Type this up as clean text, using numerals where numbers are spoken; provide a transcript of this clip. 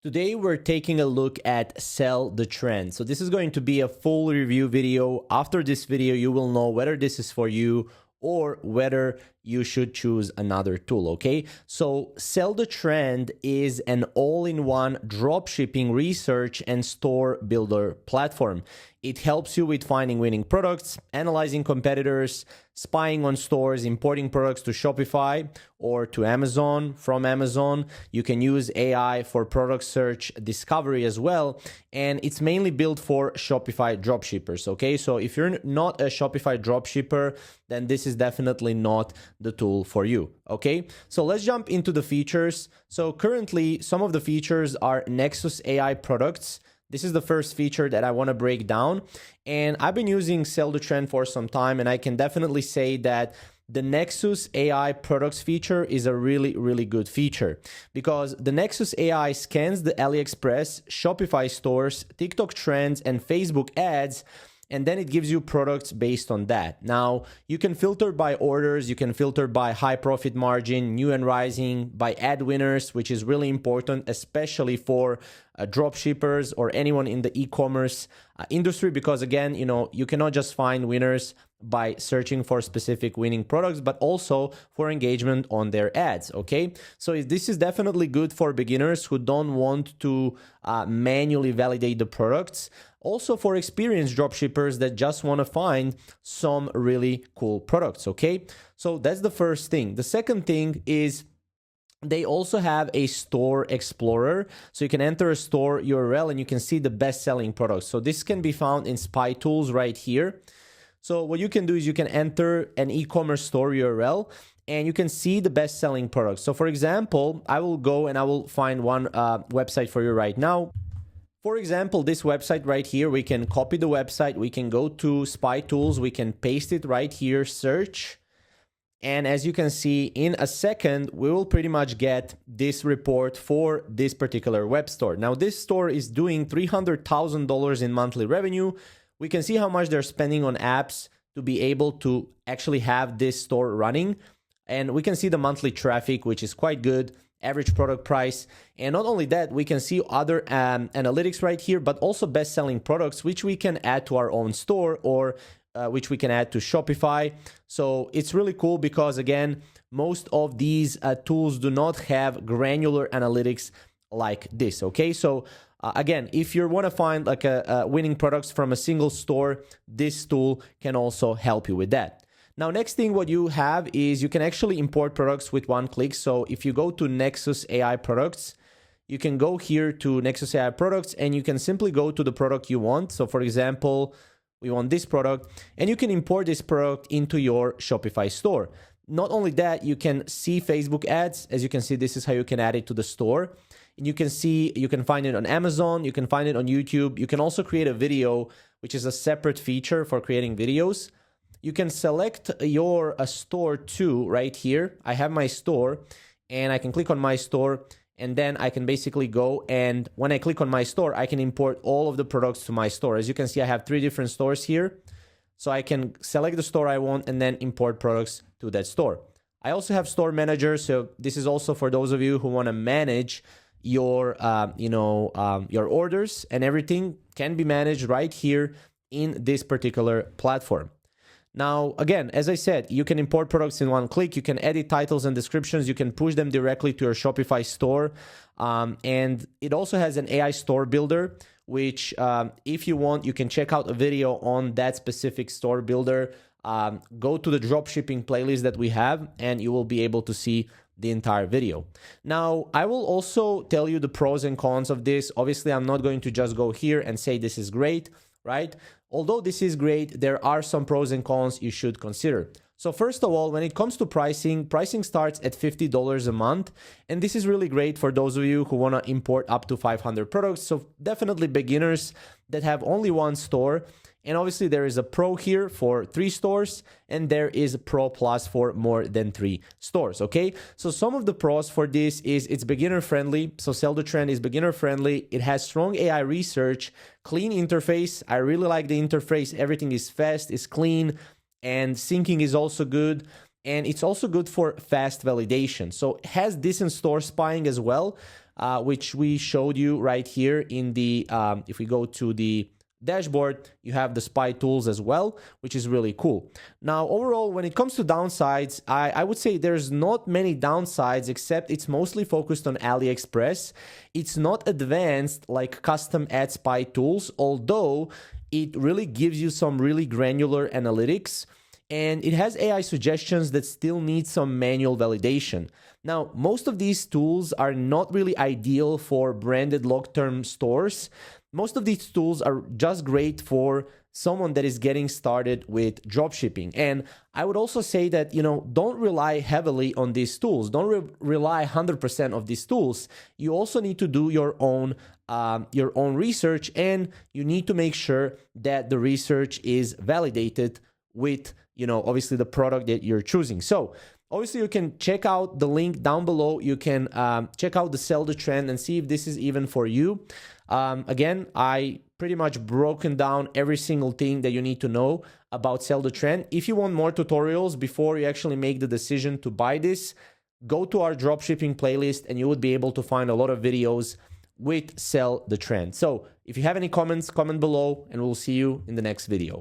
Today we're taking a look at Sell the Trend. So this is going to be a full review video. After this video, you will know whether this is for you or whether you should choose another tool, okay? So Sell the Trend is an all-in-one dropshipping research and store builder platform. It helps you with finding winning products, analyzing competitors, spying on stores, importing products to Shopify or to Amazon. From Amazon, you can use AI for product search discovery as well. And it's mainly built for Shopify dropshippers, okay? So if you're not a Shopify dropshipper, then this is definitely not the tool for you, okay? So let's jump into the features. So currently, some of the features are Nexus AI products. This is the first feature that I want to break down. And I've been using Sell the Trend for some time, and I can definitely say that the Nexus AI products feature is a really good feature because the Nexus AI scans the AliExpress, Shopify stores, TikTok trends, and Facebook ads, and then it gives you products based on that. Now, you can filter by orders, you can filter by high profit margin, new and rising, by ad winners, which is really important, especially for dropshippers or anyone in the e-commerce industry, because again, you cannot just find winners by searching for specific winning products, but also for engagement on their ads, okay? So this is definitely good for beginners who don't want to manually validate the products. Also for experienced dropshippers that just want to find some really cool products, okay? So that's the first thing. The second thing is they also have a store explorer. So you can enter a store URL and you can see the best-selling products. So this can be found in Spy Tools right here. So what you can do is you can enter an e-commerce store URL and you can see the best-selling products. So for example, I will go and I will find one website for you right now. For example, this website right here, we can copy the website, we can go to Spy Tools, we can paste it right here, search. And as you can see, in a second, we will pretty much get this report for this particular web store. Now, this store is doing $300,000 in monthly revenue. We can see how much they're spending on apps to be able to actually have this store running. And we can see the monthly traffic, which is quite good, average product price. And not only that, we can see other analytics right here, but also best-selling products, which we can add to our own store or which we can add to Shopify. So it's really cool because, again, most of these tools do not have granular analytics like this, okay? So again, if you want to find like a winning products from a single store, this tool can also help you with that. Now, next thing what you have is you can actually import products with one click. So if you go to Nexus AI products, you can go here to Nexus AI products and you can simply go to the product you want. So for example, we want this product and you can import this product into your Shopify store. Not only that, you can see Facebook ads. As you can see, this is how you can add it to the store. And you can see, you can find it on Amazon, you can find it on YouTube. You can also create a video, which is a separate feature for creating videos. You can select your store too right here. I have my store and I can click on my store and then I can basically go and when I click on my store, I can import all of the products to my store. As you can see, I have 3 different stores here. So I can select the store I want and then import products to that store. I also have store manager. So this is also for those of you who want to manage your, your orders, and everything can be managed right here in this particular platform. Now, again, as I said, you can import products in one click. You can edit titles and descriptions. You can push them directly to your Shopify store. And it also has an AI store builder, which if you want, you can check out a video on that specific store builder. Go to the dropshipping playlist that we have, and you will be able to see the entire video. Now, I will also tell you the pros and cons of this. Obviously, I'm not going to just go here and say this is great, right? Although this is great, there are some pros and cons you should consider. So first of all, when it comes to pricing starts at $50 a month. And this is really great for those of you who want to import up to 500 products. So definitely beginners that have only one store. And obviously there is a Pro here for 3 stores and there is a Pro Plus for more than 3 stores, okay? So some of the pros for this is it's beginner friendly. So Sell the Trend is beginner friendly. It has strong AI research, clean interface. I really like the interface. Everything is fast, is clean, and syncing is also good. And it's also good for fast validation. So it has decent store spying as well. which we showed you right here in the, if we go to the dashboard, you have the spy tools as well, which is really cool. Now, overall, when it comes to downsides, I would say there's not many downsides, except it's mostly focused on AliExpress. It's not advanced like custom ad spy tools, although it really gives you some really granular analytics, and it has AI suggestions that still need some manual validation. Now, most of these tools are not really ideal for branded long-term stores. Most of these tools are just great for someone that is getting started with dropshipping. And I would also say that, don't rely heavily on these tools. Don't rely 100% of these tools. You also need to do your own research, and you need to make sure that the research is validated with, obviously the product that you're choosing. So obviously you can check out the link down below. You can check out the Sell the Trend and see if this is even for you. Again, I pretty much broken down every single thing that you need to know about Sell the Trend. If you want more tutorials before you actually make the decision to buy this, go to our dropshipping playlist and you would be able to find a lot of videos with Sell the Trend. So if you have any comments, comment below, and we'll see you in the next video.